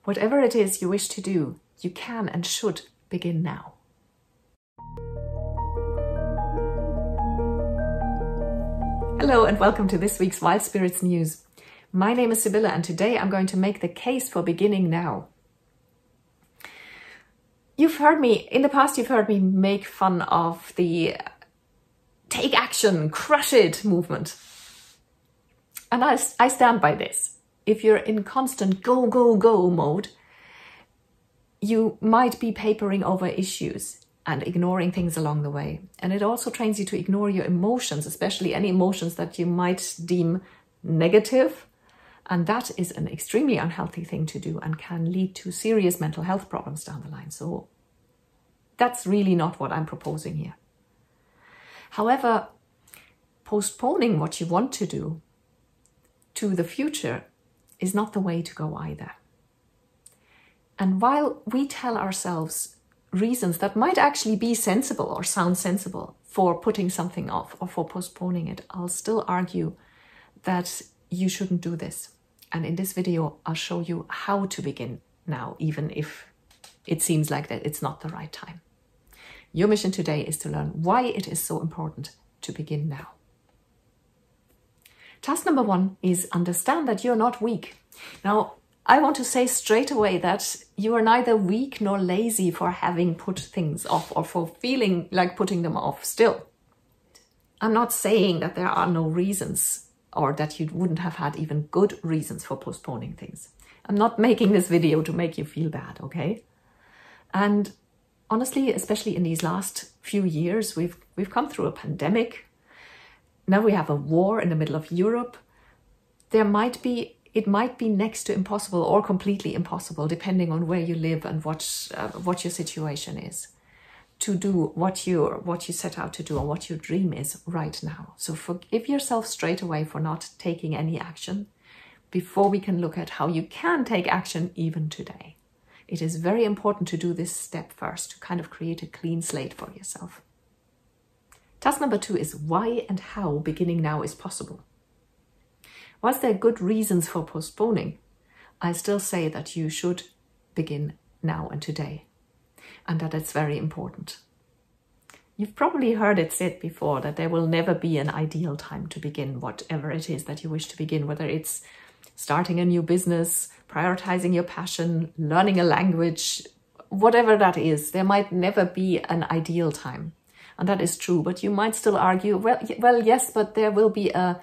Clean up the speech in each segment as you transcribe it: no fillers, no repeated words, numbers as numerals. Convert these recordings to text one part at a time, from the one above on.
Whatever it is you wish to do, you can and should begin now. Hello and welcome to this week's Wild Spirits News. My name is Sibylle and today I'm going to make the case for beginning now. You've heard me make fun of the take action, crush it movement. And I stand by this. If you're in constant go, go, go mode, you might be papering over issues and ignoring things along the way. And it also trains you to ignore your emotions, especially any emotions that you might deem negative. And that is an extremely unhealthy thing to do and can lead to serious mental health problems down the line. So that's really not what I'm proposing here. However, postponing what you want to do to the future is not the way to go either. And while we tell ourselves reasons that might actually be sensible or sound sensible for putting something off or for postponing it, I'll still argue that you shouldn't do this. And in this video, I'll show you how to begin now, even if it seems like that it's not the right time. Your mission today is to learn why it is so important to begin now. Task number 1 is understand that you're not weak. Now, I want to say straight away that you are neither weak nor lazy for having put things off or for feeling like putting them off still. I'm not saying that there are no reasons or that you wouldn't have had even good reasons for postponing things. I'm not making this video to make you feel bad, okay? And honestly, especially in these last few years, we've come through a pandemic. Now we have a war in the middle of Europe. It might be next to impossible or completely impossible, depending on where you live and what your situation is, to do what you set out to do or what your dream is right now. So forgive yourself straight away for not taking any action before we can look at how you can take action even today. It is very important to do this step first, to kind of create a clean slate for yourself. Task number 2 is why and how beginning now is possible. Whilst there are good reasons for postponing, I still say that you should begin now and today, and that it's very important. You've probably heard it said before that there will never be an ideal time to begin whatever it is that you wish to begin, whether it's starting a new business, prioritizing your passion, learning a language, whatever that is. There might never be an ideal time. And that is true, but you might still argue, well, yes, but there will be a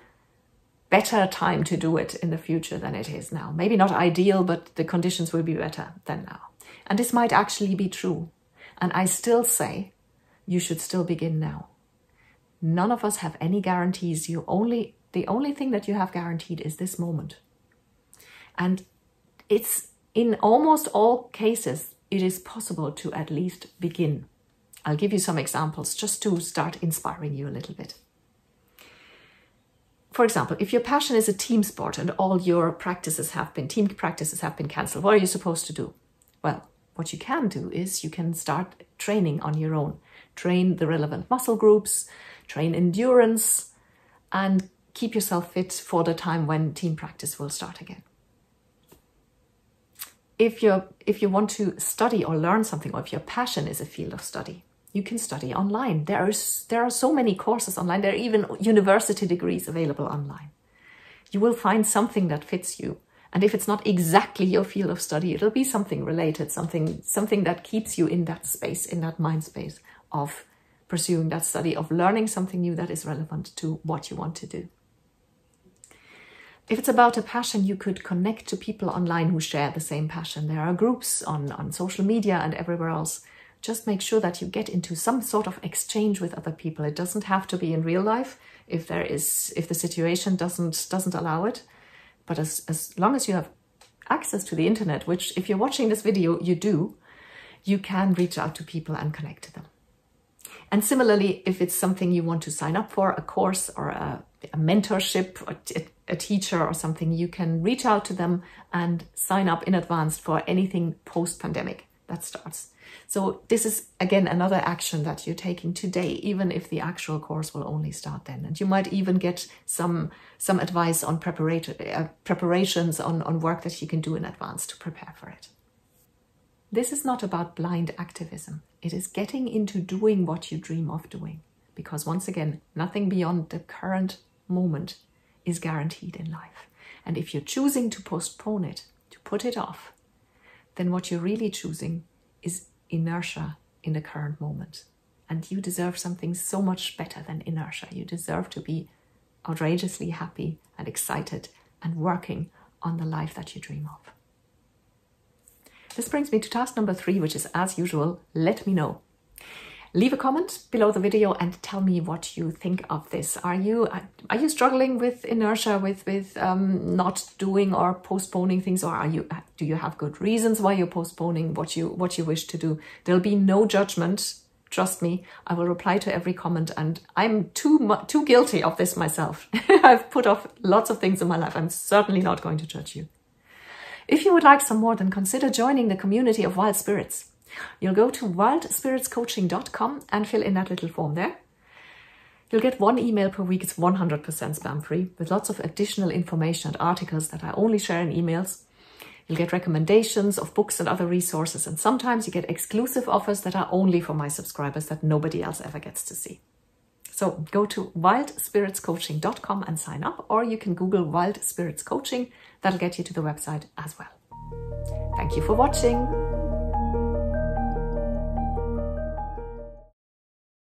better time to do it in the future than it is now. Maybe not ideal, but the conditions will be better than now. And this might actually be true. And I still say you should still begin now. None of us have any guarantees. The only thing that you have guaranteed is this moment. And it's in almost all cases, it is possible to at least begin. I'll give you some examples just to start inspiring you a little bit. For example, if your passion is a team sport and all your team practices have been cancelled, what are you supposed to do? Well, what you can do is you can start training on your own. Train the relevant muscle groups, train endurance, and keep yourself fit for the time when team practice will start again. If you want to study or learn something, or if your passion is a field of study, you can study online. There are so many courses online. There are even university degrees available online. You will find something that fits you. And if it's not exactly your field of study, it'll be something related, something that keeps you in that space, in that mind space of pursuing that study, of learning something new that is relevant to what you want to do. If it's about a passion, you could connect to people online who share the same passion. There are groups on social media and everywhere else. Just make sure that you get into some sort of exchange with other people. It doesn't have to be in real life if the situation doesn't allow it. But as long as you have access to the internet, which if you're watching this video, you do, you can reach out to people and connect to them. And similarly, if it's something you want to sign up for, a course or a mentorship, or a teacher or something, you can reach out to them and sign up in advance for anything post-pandemic. that starts. So this is, again, another action that you're taking today, even if the actual course will only start then. And you might even get some advice on preparations on work that you can do in advance to prepare for it. This is not about blind activism. It is getting into doing what you dream of doing. Because once again, nothing beyond the current moment is guaranteed in life. And if you're choosing to postpone it, to put it off, then what you're really choosing is inertia in the current moment. And you deserve something so much better than inertia. You deserve to be outrageously happy and excited and working on the life that you dream of. This brings me to task number 3, which is, as usual, let me know. Leave a comment below the video and tell me what you think of this. Are you struggling with inertia, with not doing or postponing things, or do you have good reasons why you're postponing what you wish to do? There'll be no judgment. Trust me, I will reply to every comment, and I'm too guilty of this myself. I've put off lots of things in my life. I'm certainly not going to judge you. If you would like some more, then consider joining the community of Wild Spirits. You'll go to wildspiritscoaching.com and fill in that little form there. You'll get 1 email per week. It's 100% spam free, with lots of additional information and articles that I only share in emails. You'll get recommendations of books and other resources, and sometimes you get exclusive offers that are only for my subscribers that nobody else ever gets to see. So go to wildspiritscoaching.com and sign up, or you can Google Wild Spirits Coaching. That'll get you to the website as well. Thank you for watching.